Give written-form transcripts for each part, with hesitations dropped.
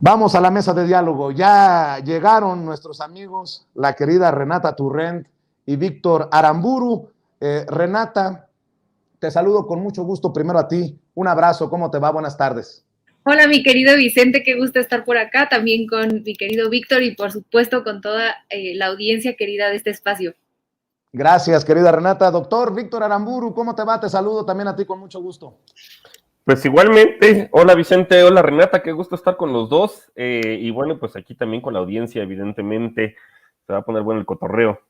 Vamos a la mesa de diálogo. Ya llegaron nuestros amigos, la querida Renata Turrent y Víctor Aramburu. Renata, te saludo con mucho gusto primero a ti. Un abrazo, ¿cómo te va? Buenas tardes. Hola, mi querido Vicente, qué gusto estar por acá, también con mi querido Víctor y por supuesto con toda la audiencia querida de este espacio. Gracias, querida Renata. Doctor Víctor Aramburu, ¿cómo te va? Te saludo también a ti con mucho gusto. Pues igualmente, hola Vicente, hola Renata, qué gusto estar con los dos. Y bueno, pues aquí también con la audiencia, evidentemente, se va a poner bueno el cotorreo.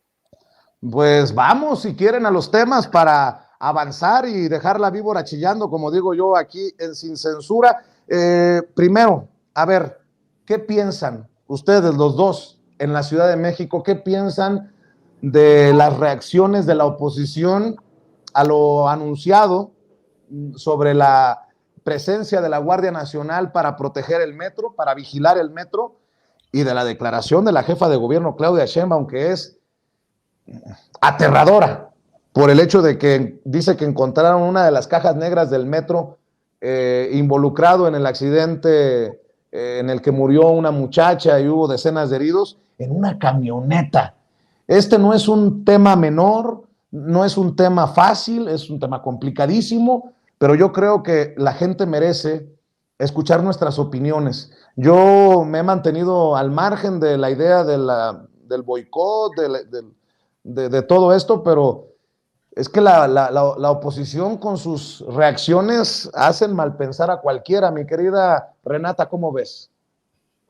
Pues vamos, si quieren, a los temas para avanzar y dejar la víbora chillando, como digo yo aquí en Sin Censura. Primero, a ver, ¿qué piensan ustedes los dos en la Ciudad de México? ¿Qué piensan de las reacciones de la oposición a lo anunciado sobre la presencia de la Guardia Nacional para proteger el metro, para vigilar el metro, y de la declaración de la jefa de gobierno Claudia Sheinbaum, que es aterradora por el hecho de que dice que encontraron una de las cajas negras del metro involucrado en el accidente en el que murió una muchacha y hubo decenas de heridos en una camioneta. Este no es un tema menor, no es un tema fácil, es un tema complicadísimo, pero yo creo que la gente merece escuchar nuestras opiniones. Yo me he mantenido al margen de la idea del boicot, de todo esto, pero es que la oposición con sus reacciones hacen mal pensar a cualquiera. Mi querida Renata, ¿cómo ves?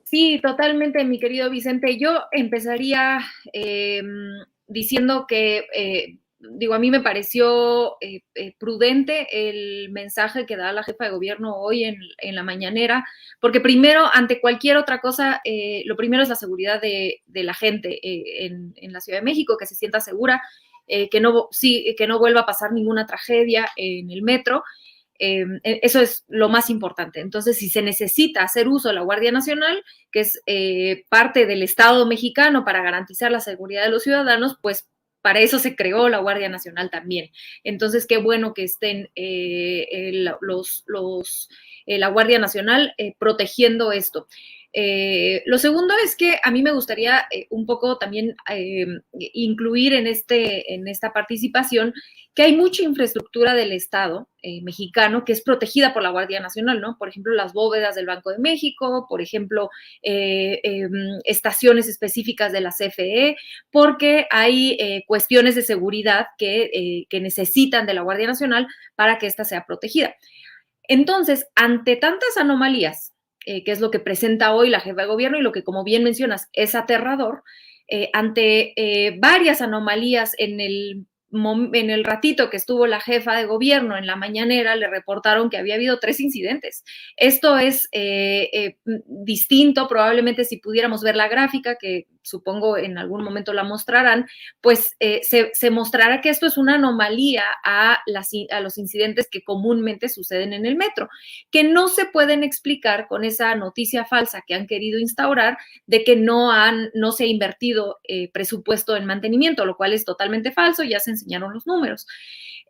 Sí, totalmente, mi querido Vicente. Yo empezaría diciendo que, digo, a mí me pareció prudente el mensaje que da la jefa de gobierno hoy en la mañanera, porque primero, ante cualquier otra cosa, lo primero es la seguridad de la gente en la Ciudad de México, que se sienta segura, que no vuelva a pasar ninguna tragedia en el metro. Eso es lo más importante. Entonces, si se necesita hacer uso de la Guardia Nacional, que es parte del Estado mexicano para garantizar la seguridad de los ciudadanos, pues para eso se creó la Guardia Nacional también. Entonces, qué bueno que estén la Guardia Nacional protegiendo esto. Lo segundo es que a mí me gustaría un poco también incluir en esta participación que hay mucha infraestructura del Estado mexicano que es protegida por la Guardia Nacional, ¿no? Por ejemplo, las bóvedas del Banco de México, por ejemplo, estaciones específicas de la CFE, porque hay cuestiones de seguridad que necesitan de la Guardia Nacional para que ésta sea protegida. Entonces, ante tantas anomalías, que es lo que presenta hoy la jefa de gobierno y lo que, como bien mencionas, es aterrador, ante varias anomalías en el ratito que estuvo la jefa de gobierno en la mañanera, le reportaron que había habido 3 incidentes. Esto es distinto, probablemente si pudiéramos ver la gráfica, que supongo en algún momento la mostrarán, pues se mostrará que esto es una anomalía a los incidentes que comúnmente suceden en el metro, que no se pueden explicar con esa noticia falsa que han querido instaurar de que no se ha invertido presupuesto en mantenimiento, lo cual es totalmente falso, ya se enseñaron los números.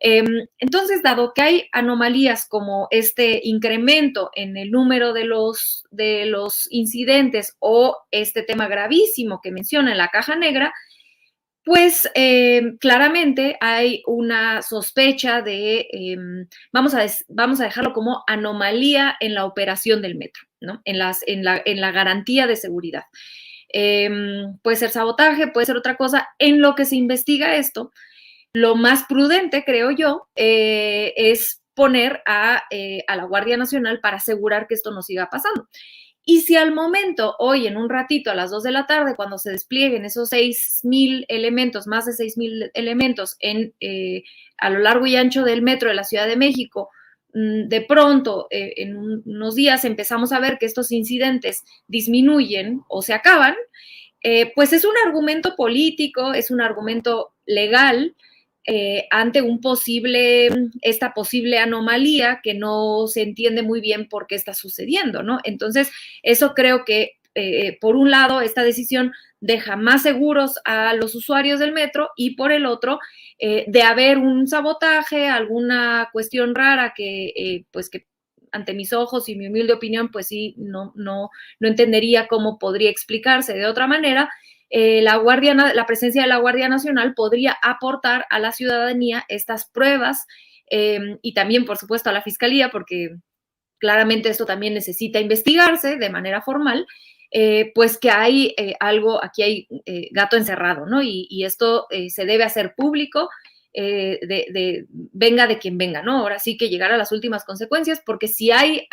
Entonces, dado que hay anomalías como este incremento en el número de los incidentes o este tema gravísimo que menciona en la caja negra, pues claramente hay una sospecha vamos a dejarlo como anomalía en la operación del metro, ¿no? En la garantía de seguridad. Puede ser sabotaje, puede ser otra cosa. En lo que se investiga esto, lo más prudente, creo yo, es poner a la Guardia Nacional para asegurar que esto no siga pasando. Y si al momento, hoy en un ratito, a las 2 de la tarde, cuando se desplieguen esos 6,000 elementos, más de 6,000 elementos a lo largo y ancho del metro de la Ciudad de México, de pronto, en unos días empezamos a ver que estos incidentes disminuyen o se acaban, pues es un argumento político, es un argumento legal, ante esta posible anomalía que no se entiende muy bien por qué está sucediendo, ¿no? Entonces, eso creo que, por un lado, esta decisión deja más seguros a los usuarios del metro y por el otro, de haber un sabotaje, alguna cuestión rara pues que ante mis ojos y mi humilde opinión, pues sí, no entendería cómo podría explicarse de otra manera. La presencia de la Guardia Nacional podría aportar a la ciudadanía estas pruebas y también, por supuesto, a la Fiscalía, porque claramente esto también necesita investigarse de manera formal, pues que hay aquí hay gato encerrado, ¿no? Y esto se debe hacer público, venga de quien venga, ¿no? Ahora sí que llegar a las últimas consecuencias, porque si hay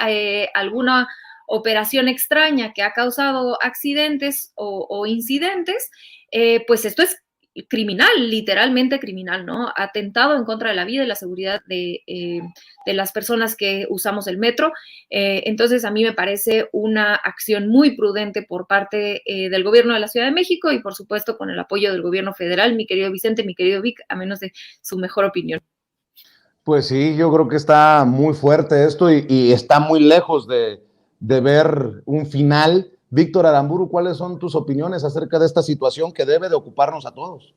alguna operación extraña que ha causado accidentes o incidentes, pues esto es criminal, literalmente criminal, ¿no? Atentado en contra de la vida y la seguridad de las personas que usamos el metro. Entonces, a mí me parece una acción muy prudente por parte del gobierno de la Ciudad de México y, por supuesto, con el apoyo del gobierno federal, mi querido Vicente, mi querido Vic, a menos de su mejor opinión. Pues sí, yo creo que está muy fuerte esto y está muy lejos de ver un final. Víctor Aramburu, ¿cuáles son tus opiniones acerca de esta situación que debe de ocuparnos a todos?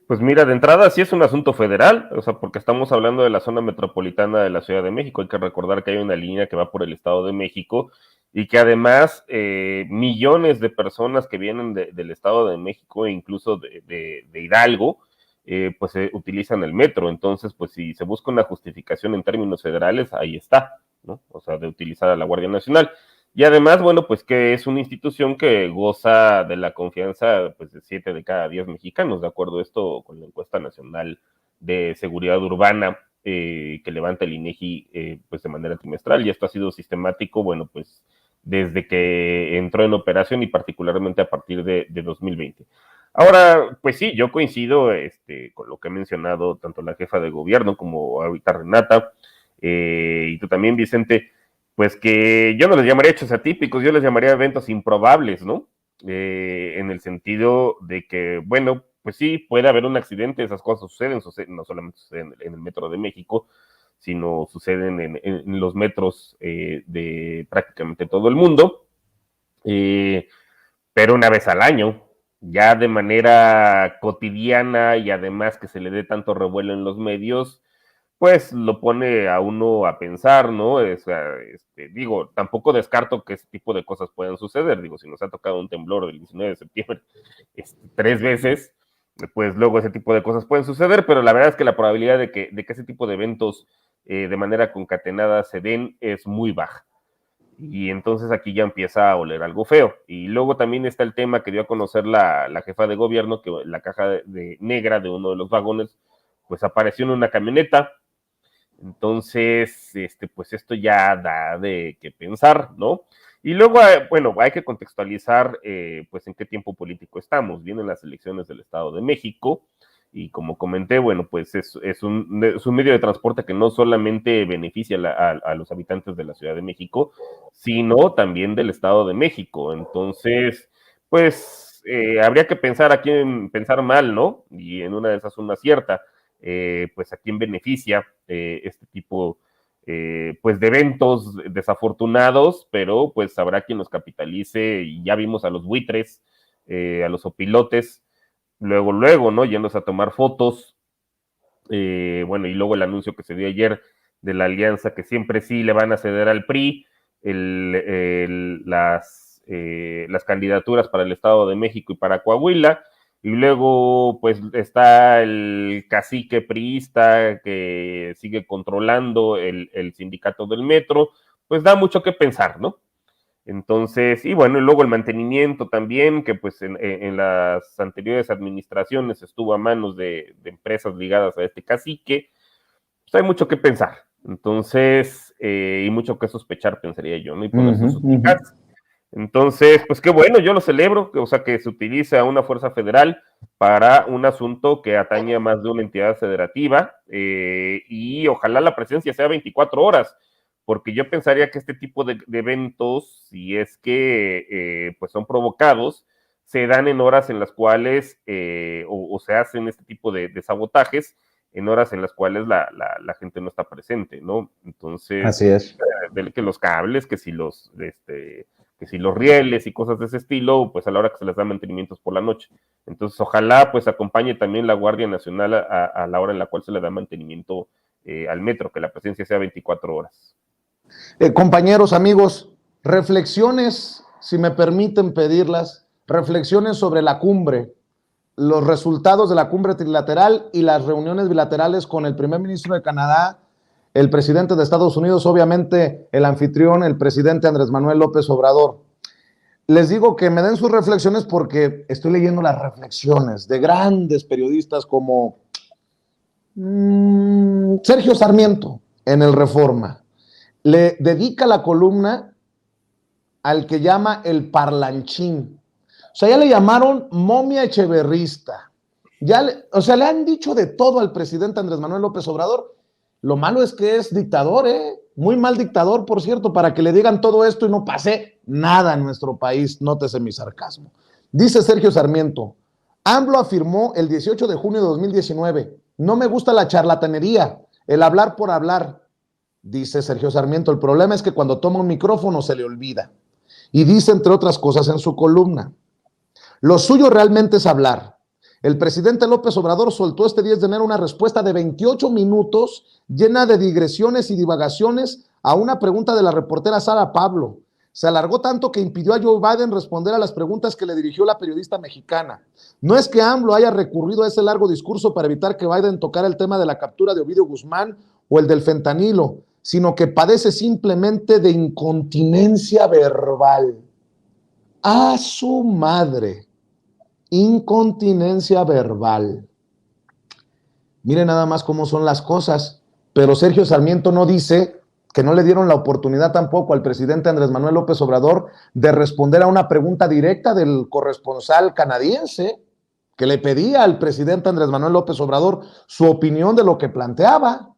Pues mira, de entrada sí es un asunto federal, o sea, porque estamos hablando de la zona metropolitana de la Ciudad de México. Hay que recordar que hay una línea que va por el Estado de México y que además millones de personas que vienen del Estado de México e incluso de Hidalgo, pues utilizan el metro. Entonces, pues si se busca una justificación en términos federales, ahí está, ¿no? O sea, de utilizar a la Guardia Nacional. Y además, bueno, pues que es una institución que goza de la confianza pues, de 7 de cada 10 mexicanos, de acuerdo a esto con la encuesta nacional de seguridad urbana que levanta el INEGI pues de manera trimestral, y esto ha sido sistemático, bueno, pues desde que entró en operación y particularmente a partir de 2020. Ahora, pues sí, yo coincido con lo que ha mencionado tanto la jefa de gobierno como ahorita Renata, y tú también, Vicente, pues que yo no les llamaría hechos atípicos, yo les llamaría eventos improbables, ¿no? En el sentido de que, bueno, pues sí, puede haber un accidente, esas cosas suceden no solamente suceden en el Metro de México, sino suceden en los metros de prácticamente todo el mundo, pero una vez al año, ya de manera cotidiana y además que se le dé tanto revuelo en los medios, pues lo pone a uno a pensar, ¿no? Digo, tampoco descarto que ese tipo de cosas puedan suceder. Digo, si nos ha tocado un temblor del 19 de septiembre 3 veces, pues luego ese tipo de cosas pueden suceder, pero la verdad es que la probabilidad de que ese tipo de eventos de manera concatenada se den es muy baja. Y entonces aquí ya empieza a oler algo feo. Y luego también está el tema que dio a conocer la jefa de gobierno, que la caja negra de uno de los vagones, pues apareció en una camioneta. Entonces, pues esto ya da de qué pensar, ¿no? Y luego, bueno, hay que contextualizar, pues, en qué tiempo político estamos. Vienen las elecciones del Estado de México y como comenté, bueno, pues es un medio de transporte que no solamente beneficia a los habitantes de la Ciudad de México, sino también del Estado de México. Entonces, pues, habría que pensar a quién pensar mal, ¿no? Y en una de esas una cierta. Pues a quién beneficia este tipo pues de eventos desafortunados, pero pues habrá quien los capitalice, y ya vimos a los buitres, a los opilotes, luego, ¿no? Yéndose a tomar fotos, bueno, y luego el anuncio que se dio ayer de la alianza que siempre sí le van a ceder al PRI las candidaturas para el Estado de México y para Coahuila. Y luego, pues, está el cacique priista que sigue controlando el sindicato del metro. Pues da mucho que pensar, ¿no? Entonces, y bueno, y luego el mantenimiento también, que pues en las anteriores administraciones estuvo a manos de empresas ligadas a este cacique. Pues hay mucho que pensar. Entonces, y mucho que sospechar, pensaría yo, ¿no? Y ponerse sus picas. Entonces, pues qué bueno, yo lo celebro, o sea, que se utilice a una fuerza federal para un asunto que atañe a más de una entidad federativa, y ojalá la presencia sea 24 horas, porque yo pensaría que este tipo de eventos, si es que pues son provocados, se dan en horas en las cuales, o se hacen este tipo de sabotajes, en horas en las cuales la gente no está presente, ¿no? Entonces, así es. Que los cables, que si los rieles y cosas de ese estilo, pues a la hora que se les da mantenimientos por la noche. Entonces, ojalá pues acompañe también la Guardia Nacional a la hora en la cual se le da mantenimiento al metro, que la presencia sea 24 horas. Compañeros, amigos, reflexiones, si me permiten pedirlas, reflexiones sobre la cumbre, los resultados de la cumbre trilateral y las reuniones bilaterales con el primer ministro de Canadá, el presidente de Estados Unidos, obviamente el anfitrión, el presidente Andrés Manuel López Obrador. Les digo que me den sus reflexiones porque estoy leyendo las reflexiones de grandes periodistas como Sergio Sarmiento en el Reforma. Le dedica la columna al que llama el parlanchín. O sea, ya le llamaron momia echeverrista. Le han dicho de todo al presidente Andrés Manuel López Obrador. Lo malo es que es dictador, muy mal dictador, por cierto, para que le digan todo esto y no pase nada en nuestro país. Nótese mi sarcasmo. Dice Sergio Sarmiento, AMLO afirmó el 18 de junio de 2019, no me gusta la charlatanería, el hablar por hablar. Dice Sergio Sarmiento, el problema es que cuando toma un micrófono se le olvida. Y dice, entre otras cosas, en su columna, lo suyo realmente es hablar. El presidente López Obrador soltó este 10 de enero una respuesta de 28 minutos llena de digresiones y divagaciones a una pregunta de la reportera Sara Pablo. Se alargó tanto que impidió a Joe Biden responder a las preguntas que le dirigió la periodista mexicana. No es que AMLO haya recurrido a ese largo discurso para evitar que Biden tocara el tema de la captura de Ovidio Guzmán o el del fentanilo, sino que padece simplemente de incontinencia verbal. ¡A su madre! Incontinencia verbal. Miren nada más cómo son las cosas, pero Sergio Sarmiento no dice que no le dieron la oportunidad tampoco al presidente Andrés Manuel López Obrador de responder a una pregunta directa del corresponsal canadiense que le pedía al presidente Andrés Manuel López Obrador su opinión de lo que planteaba.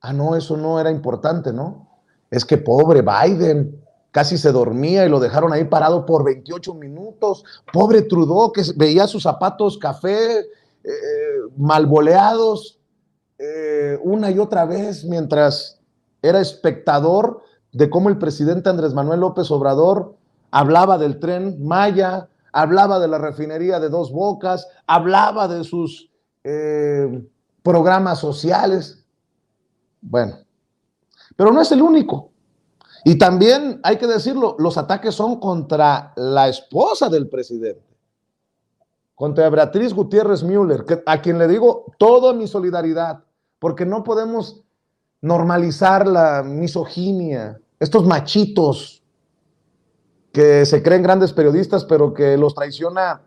Ah, no, eso no era importante, ¿no? Es que pobre Biden, casi se dormía y lo dejaron ahí parado por 28 minutos. Pobre Trudeau, que veía sus zapatos café mal boleados una y otra vez mientras era espectador de cómo el presidente Andrés Manuel López Obrador hablaba del Tren Maya, hablaba de la refinería de Dos Bocas, hablaba de sus programas sociales. Bueno, pero no es el único. Y también hay que decirlo, los ataques son contra la esposa del presidente, contra Beatriz Gutiérrez Müller, a quien le digo toda mi solidaridad, porque no podemos normalizar la misoginia, estos machitos que se creen grandes periodistas, pero que los traiciona,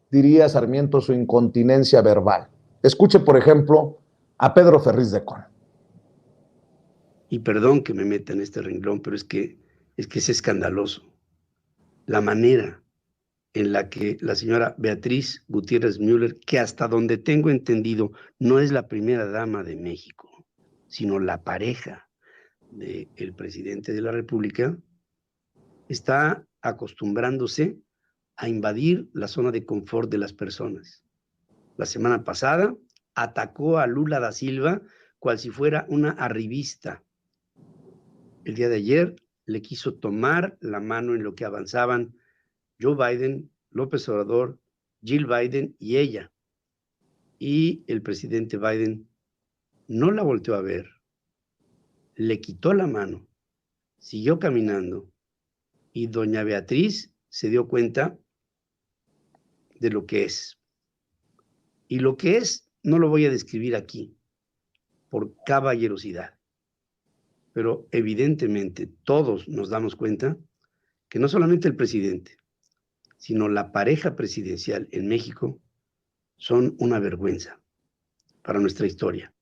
diría Sarmiento, su incontinencia verbal. Escuche, por ejemplo, a Pedro Ferriz de Con. Y perdón que me meta en este renglón, pero es que es escandaloso la manera en la que la señora Beatriz Gutiérrez Müller, que hasta donde tengo entendido no es la primera dama de México, sino la pareja del presidente de la República, está acostumbrándose a invadir la zona de confort de las personas. La semana pasada atacó a Lula da Silva cual si fuera una arribista. El día de ayer le quiso tomar la mano en lo que avanzaban Joe Biden, López Obrador, Jill Biden y ella. Y el presidente Biden no la volteó a ver, le quitó la mano, siguió caminando y doña Beatriz se dio cuenta de lo que es. Y lo que es no lo voy a describir aquí por caballerosidad. Pero evidentemente todos nos damos cuenta que no solamente el presidente, sino la pareja presidencial en México son una vergüenza para nuestra historia.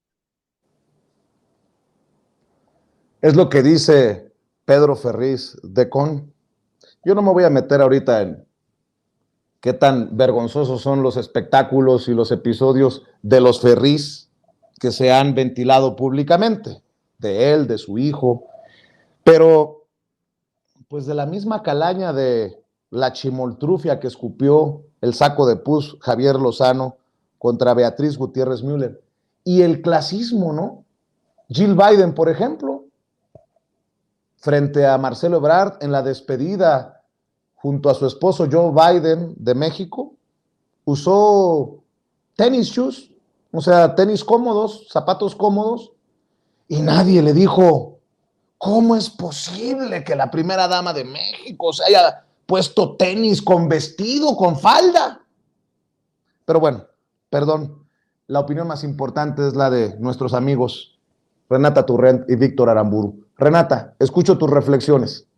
Es lo que dice Pedro Ferriz de Con. Yo no me voy a meter ahorita en qué tan vergonzosos son los espectáculos y los episodios de los Ferriz que se han ventilado públicamente, de él, de su hijo, pero pues de la misma calaña de la chimoltrufia que escupió el saco de pus Javier Lozano contra Beatriz Gutiérrez Müller, y el clasismo, ¿no? Jill Biden, por ejemplo, frente a Marcelo Ebrard en la despedida junto a su esposo Joe Biden de México, usó tenis shoes, o sea, tenis cómodos, zapatos cómodos, y nadie le dijo, ¿Cómo es posible que la primera dama de México se haya puesto tenis con vestido, con falda? Pero bueno, perdón, la opinión más importante es la de nuestros amigos Renata Turrent y Víctor Aramburu. Renata, escucho tus reflexiones.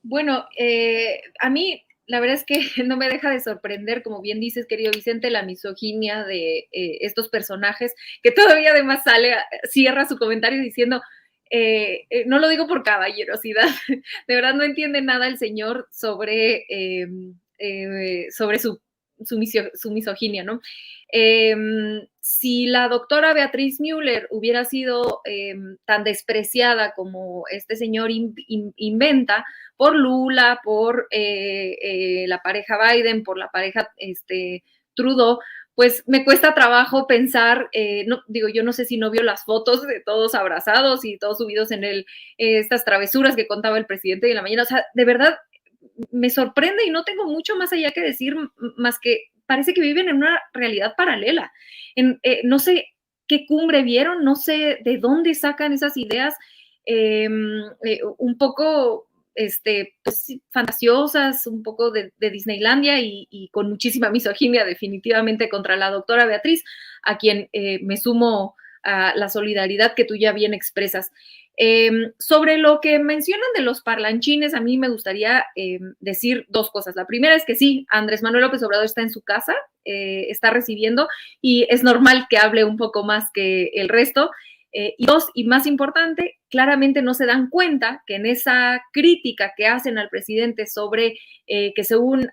Bueno, a mí la verdad es que no me deja de sorprender, como bien dices, querido Vicente, la misoginia de estos personajes, que todavía además cierra su comentario diciendo, no lo digo por caballerosidad, de verdad no entiende nada el señor sobre su misoginia, ¿no? Si la doctora Beatriz Müller hubiera sido tan despreciada como este señor inventa, por Lula, por la pareja Biden, por la pareja Trudeau, pues me cuesta trabajo pensar, yo no sé si no vio las fotos de todos abrazados y todos subidos en estas travesuras que contaba el presidente de la mañana. O sea, de verdad me sorprende y no tengo mucho más allá que decir, más que parece que viven en una realidad paralela. No sé qué cumbre vieron, no sé de dónde sacan esas ideas un poco pues, fantasiosas, un poco de Disneylandia y con muchísima misoginia definitivamente contra la doctora Beatriz, a quien me sumo a la solidaridad que tú ya bien expresas. Sobre lo que mencionan de los parlanchines, a mí me gustaría decir dos cosas. La primera es que sí, Andrés Manuel López Obrador está en su casa, está recibiendo y es normal que hable un poco más que el resto. Y dos, y más importante, claramente no se dan cuenta que en esa crítica que hacen al presidente sobre que según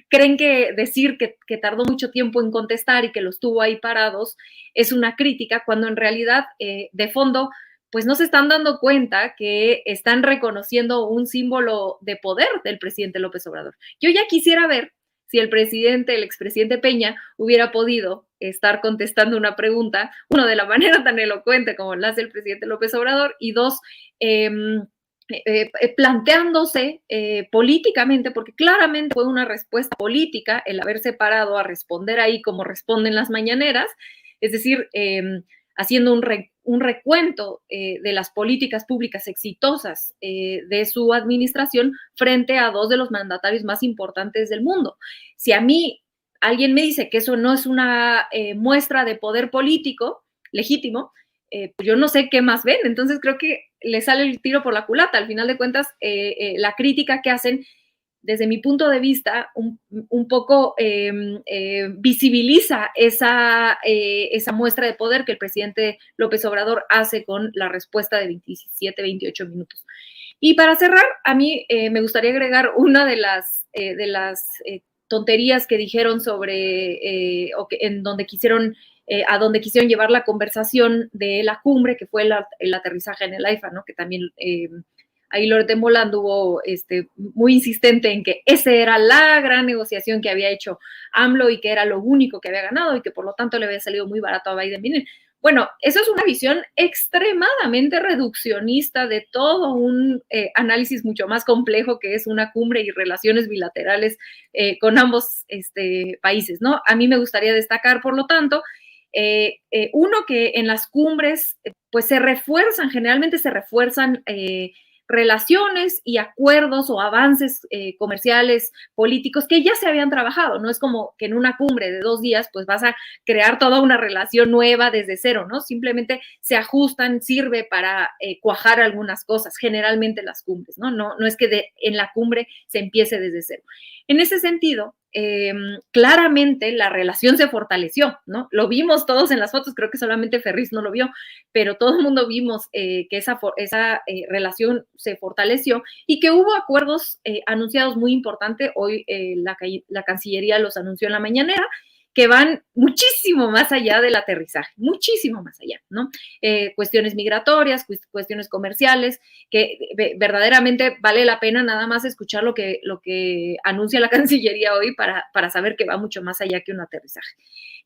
creen que decir que tardó mucho tiempo en contestar y que los tuvo ahí parados es una crítica, cuando en realidad de fondo pues no se están dando cuenta que están reconociendo un símbolo de poder del presidente López Obrador. Yo ya quisiera ver si el expresidente Peña hubiera podido estar contestando una pregunta, uno, de la manera tan elocuente como la hace el presidente López Obrador, y dos, planteándose políticamente, porque claramente fue una respuesta política el haberse parado a responder ahí como responden las mañaneras, es decir, haciendo un recuento de las políticas públicas exitosas de su administración frente a dos de los mandatarios más importantes del mundo. Si a mí alguien me dice que eso no es una muestra de poder político legítimo, pues yo no sé qué más ven. Entonces creo que le sale el tiro por la culata. Al final de cuentas, la crítica que hacen, desde mi punto de vista, un poco visibiliza esa muestra de poder que el presidente López Obrador hace con la respuesta de 27, 28 minutos. Y para cerrar, a mí me gustaría agregar una de las tonterías que dijeron sobre, en donde quisieron, a donde quisieron llevar la conversación de la cumbre, que fue el aterrizaje en el AIFA, ¿no? Que también ahí Loret de Mola anduvo muy insistente en que esa era la gran negociación que había hecho AMLO y que era lo único que había ganado y que por lo tanto le había salido muy barato a Biden. Miren, bueno, eso es una visión extremadamente reduccionista de todo un análisis mucho más complejo que es una cumbre y relaciones bilaterales con ambos países, ¿no? A mí me gustaría destacar, por lo tanto, uno, que en las cumbres pues generalmente se refuerzan relaciones y acuerdos o avances comerciales, políticos que ya se habían trabajado. No es como que en una cumbre de 2 días pues vas a crear toda una relación nueva desde cero, ¿no? Simplemente se ajustan, sirve para cuajar algunas cosas, generalmente las cumbres, ¿no? No es que en la cumbre se empiece desde cero. En ese sentido, claramente la relación se fortaleció, ¿no? Lo vimos todos en las fotos, creo que solamente Ferriz no lo vio, pero todo el mundo vimos que esa relación se fortaleció y que hubo acuerdos anunciados muy importantes. Hoy la Cancillería los anunció en la mañanera, que van muchísimo más allá del aterrizaje, muchísimo más allá, ¿no? Cuestiones migratorias, cuestiones comerciales, que verdaderamente vale la pena nada más escuchar lo que anuncia la Cancillería hoy para saber que va mucho más allá que un aterrizaje.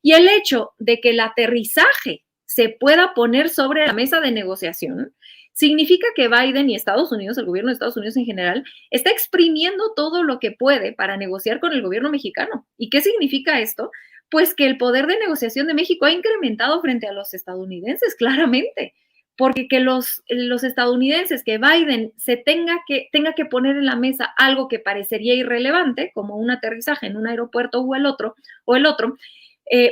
Y el hecho de que el aterrizaje se pueda poner sobre la mesa de negociación significa que Biden y Estados Unidos, el gobierno de Estados Unidos en general, está exprimiendo todo lo que puede para negociar con el gobierno mexicano. ¿Y qué significa esto? Pues que el poder de negociación de México ha incrementado frente a los estadounidenses, claramente, porque que los estadounidenses, que Biden se tenga que poner en la mesa algo que parecería irrelevante, como un aterrizaje en un aeropuerto o el otro,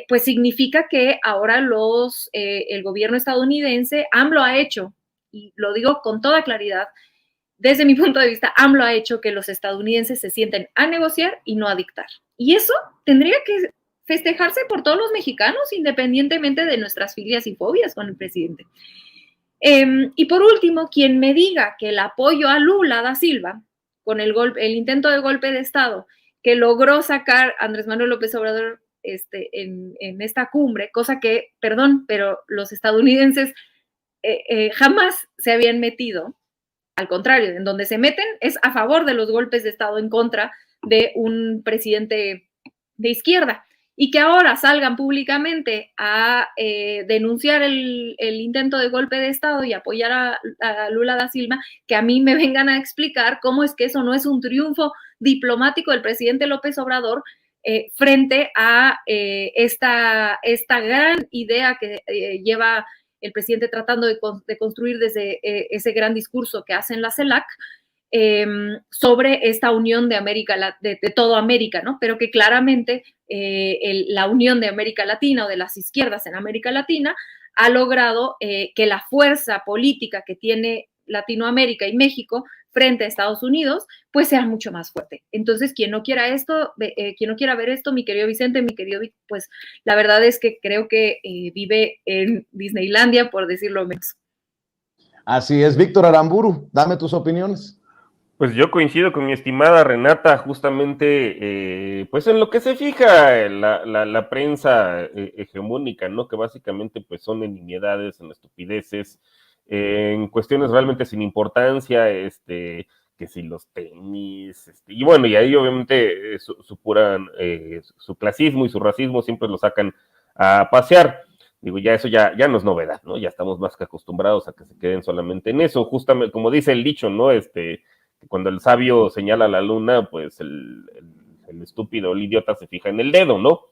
pues significa que ahora el gobierno estadounidense, AMLO ha hecho, y lo digo con toda claridad, desde mi punto de vista, AMLO ha hecho que los estadounidenses se sienten a negociar y no a dictar. Y eso tendría que festejarse por todos los mexicanos, independientemente de nuestras filias y fobias con el presidente. Y por último, quien me diga que el apoyo a Lula da Silva con el intento de golpe de Estado que logró sacar Andrés Manuel López Obrador en esta cumbre, cosa que, perdón, pero los estadounidenses jamás se habían metido, al contrario, en donde se meten es a favor de los golpes de Estado en contra de un presidente de izquierda. Y que ahora salgan públicamente a denunciar el intento de golpe de Estado y apoyar a Lula da Silva, que a mí me vengan a explicar cómo es que eso no es un triunfo diplomático del presidente López Obrador frente a esta gran idea que lleva el presidente tratando de construir desde ese gran discurso que hace en la CELAC, sobre esta unión de América, de toda América, ¿no? Pero que claramente la unión de América Latina o de las izquierdas en América Latina ha logrado que la fuerza política que tiene Latinoamérica y México frente a Estados Unidos, pues sea mucho más fuerte. Entonces, quien no quiera ver esto, mi querido Vicente, mi querido Vic, pues la verdad es que creo que vive en Disneylandia, por decirlo menos. Así es, Víctor Aramburu, dame tus opiniones. Pues yo coincido con mi estimada Renata, justamente, pues en lo que se fija la prensa hegemónica, ¿no? Que básicamente pues son en nimiedades, en estupideces, en cuestiones realmente sin importancia, que si los tenis, y bueno, y ahí obviamente su clasismo y su racismo siempre lo sacan a pasear. Digo, ya eso ya no es novedad, ¿no? Ya estamos más que acostumbrados a que se queden solamente en eso, justamente como dice el dicho, ¿no? Cuando el sabio señala la luna, pues el estúpido, el idiota se fija en el dedo, ¿no?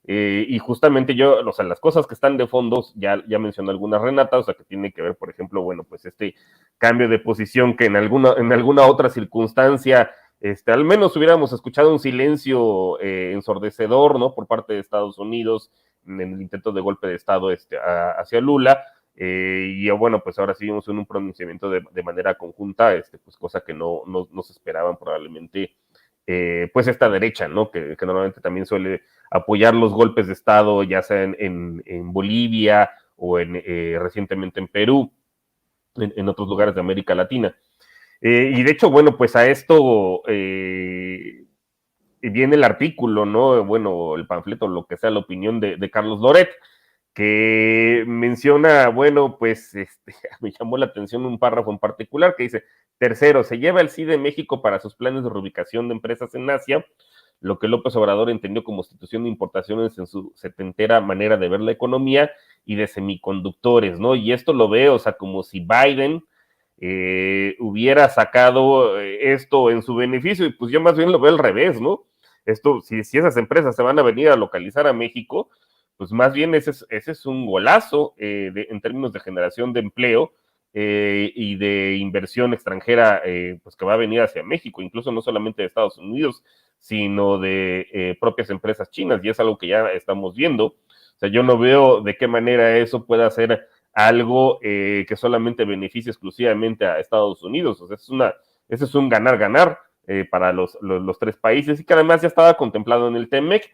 Y justamente o sea, las cosas que están de fondo, ya mencionó algunas Renata, o sea, que tiene que ver, por ejemplo, bueno, pues cambio de posición que en alguna otra circunstancia, al menos hubiéramos escuchado un silencio ensordecedor, ¿no? Por parte de Estados Unidos en el intento de golpe de Estado hacia Lula. Y bueno, pues ahora sí vimos un pronunciamiento de manera conjunta, pues cosa que no se esperaban probablemente, pues esta derecha, ¿no? Que normalmente también suele apoyar los golpes de Estado, ya sea en Bolivia o recientemente en Perú, en otros lugares de América Latina. Y de hecho, bueno, pues a esto viene el artículo, ¿no? Bueno, el panfleto, lo que sea, la opinión de Carlos Loret, que menciona, bueno, pues me llamó la atención un párrafo en particular que dice: tercero, se lleva el CIDE México para sus planes de reubicación de empresas en Asia, lo que López Obrador entendió como sustitución de importaciones en su setentera manera de ver la economía y de semiconductores, ¿no? Y esto lo veo, o sea, como si Biden hubiera sacado esto en su beneficio, y pues yo más bien lo veo al revés, ¿no? Si esas empresas se van a venir a localizar a México, pues más bien ese es un golazo en términos de generación de empleo y de inversión extranjera, pues que va a venir hacia México, incluso no solamente de Estados Unidos, sino de propias empresas chinas, y es algo que ya estamos viendo. O sea, yo no veo de qué manera eso pueda ser algo que solamente beneficie exclusivamente a Estados Unidos. O sea, ese es un ganar-ganar para los tres países, y que además ya estaba contemplado en el TEMEC.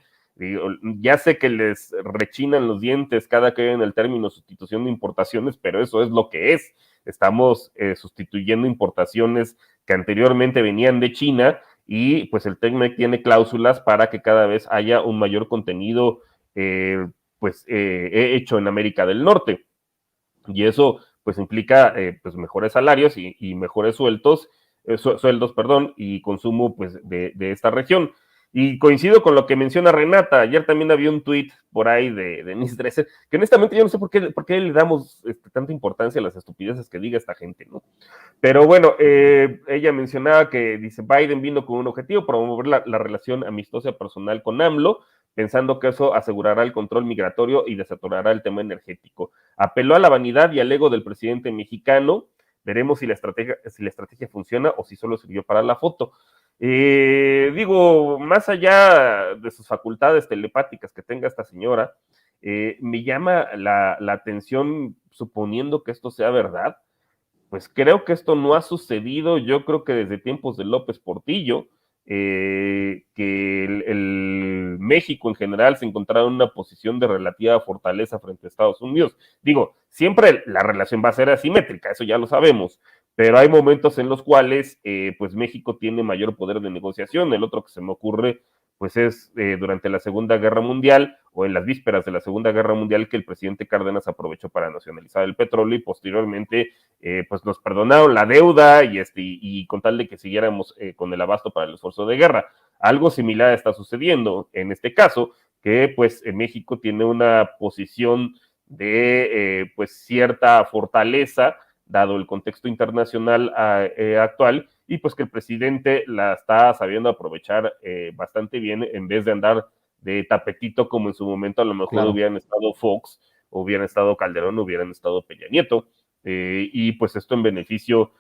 Ya sé que les rechinan los dientes cada que ven el término sustitución de importaciones, pero eso es lo que es. Estamos sustituyendo importaciones que anteriormente venían de China, y pues el TEMEC tiene cláusulas para que cada vez haya un mayor contenido hecho en América del Norte. Y eso pues implica pues mejores salarios y mejores sueldos, y consumo pues de esta región. Y coincido con lo que menciona Renata. Ayer también había un tuit por ahí de Denise Dresser, que honestamente yo no sé por qué le damos tanta importancia a las estupideces que diga esta gente, ¿no? Pero bueno, ella mencionaba que, dice, Biden vino con un objetivo: promover la relación amistosa personal con AMLO, pensando que eso asegurará el control migratorio y desatorará el tema energético. Apeló a la vanidad y al ego del presidente mexicano. Veremos si la estrategia funciona o si solo sirvió para la foto. Digo, más allá de sus facultades telepáticas que tenga esta señora, me llama la atención, suponiendo que esto sea verdad, pues creo que esto no ha sucedido, yo creo que desde tiempos de López Portillo, que el México en general se encontraba en una posición de relativa fortaleza frente a Estados Unidos. Digo, siempre la relación va a ser asimétrica, eso ya lo sabemos, pero hay momentos en los cuales pues México tiene mayor poder de negociación. El otro que se me ocurre pues es durante la Segunda Guerra Mundial o en las vísperas de la Segunda Guerra Mundial, que el presidente Cárdenas aprovechó para nacionalizar el petróleo y posteriormente pues nos perdonaron la deuda y con tal de que siguiéramos con el abasto para el esfuerzo de guerra. Algo similar está sucediendo en este caso, que pues México tiene una posición de pues cierta fortaleza, dado el contexto internacional actual, y pues que el presidente la está sabiendo aprovechar bastante bien, en vez de andar de tapetito como en su momento a lo mejor hubieran estado Fox, hubieran estado Calderón, hubieran estado Peña Nieto, y pues esto en beneficio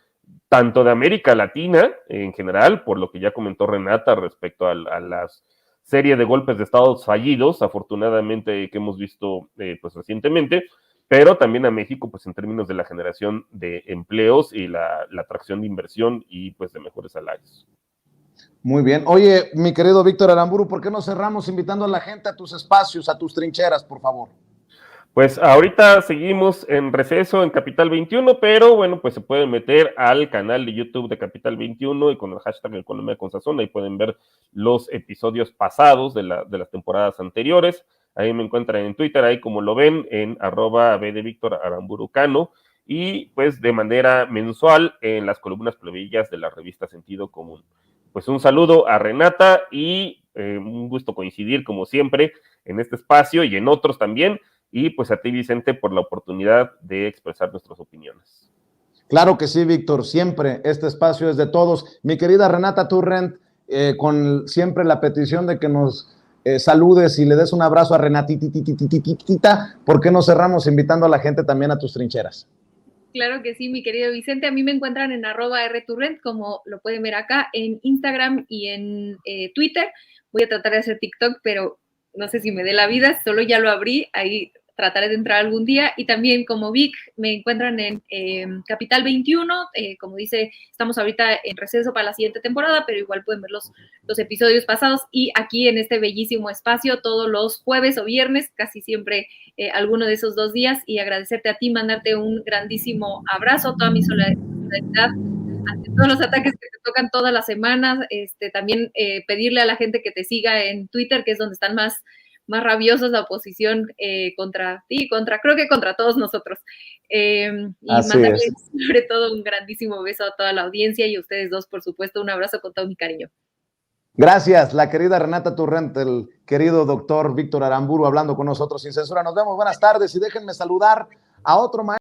tanto de América Latina en general, por lo que ya comentó Renata respecto a las serie de golpes de estados fallidos, afortunadamente, que hemos visto pues recientemente, pero también a México, pues en términos de la generación de empleos y la atracción de inversión y pues de mejores salarios. Muy bien. Oye, mi querido Víctor Aramburu, ¿por qué no cerramos invitando a la gente a tus espacios, a tus trincheras, por favor? Pues ahorita seguimos en receso en Capital 21, pero bueno, pues se pueden meter al canal de YouTube de Capital 21 y con el hashtag Economía con Sazón, ahí pueden ver los episodios pasados de las temporadas anteriores. Ahí me encuentran en Twitter, ahí como lo ven, en @bdevíctoraramburucano, y pues de manera mensual en las columnas plebeyas de la revista Sentido Común. Pues un saludo a Renata y un gusto coincidir como siempre en este espacio y en otros también. Y pues a ti, Vicente, por la oportunidad de expresar nuestras opiniones. Claro que sí, Víctor, siempre este espacio es de todos. Mi querida Renata Turrent, con siempre la petición de que nos saludes y le des un abrazo a Renatititititita, ¿por qué no cerramos invitando a la gente también a tus trincheras? Claro que sí, mi querido Vicente. A mí me encuentran en @rturrent, como lo pueden ver acá, en Instagram y en Twitter. Voy a tratar de hacer TikTok, pero no sé si me dé la vida, solo ya lo abrí, ahí trataré de entrar algún día. Y también como Vic, me encuentran en Capital 21, como dice, estamos ahorita en receso para la siguiente temporada, pero igual pueden ver los episodios pasados, y aquí en este bellísimo espacio todos los jueves o viernes, casi siempre alguno de esos 2 días, y agradecerte a ti, mandarte un grandísimo abrazo, toda mi solidaridad ante todos los ataques que te tocan todas las semanas. También pedirle a la gente que te siga en Twitter, que es donde están más rabiosos la oposición contra ti, creo que contra todos nosotros. Y mandarle sobre todo un grandísimo beso a toda la audiencia, y a ustedes dos, por supuesto, un abrazo con todo mi cariño. Gracias, la querida Renata Turrent, el querido doctor Víctor Aramburu hablando con nosotros sin censura. Nos vemos, buenas tardes, y déjenme saludar a otro maestro.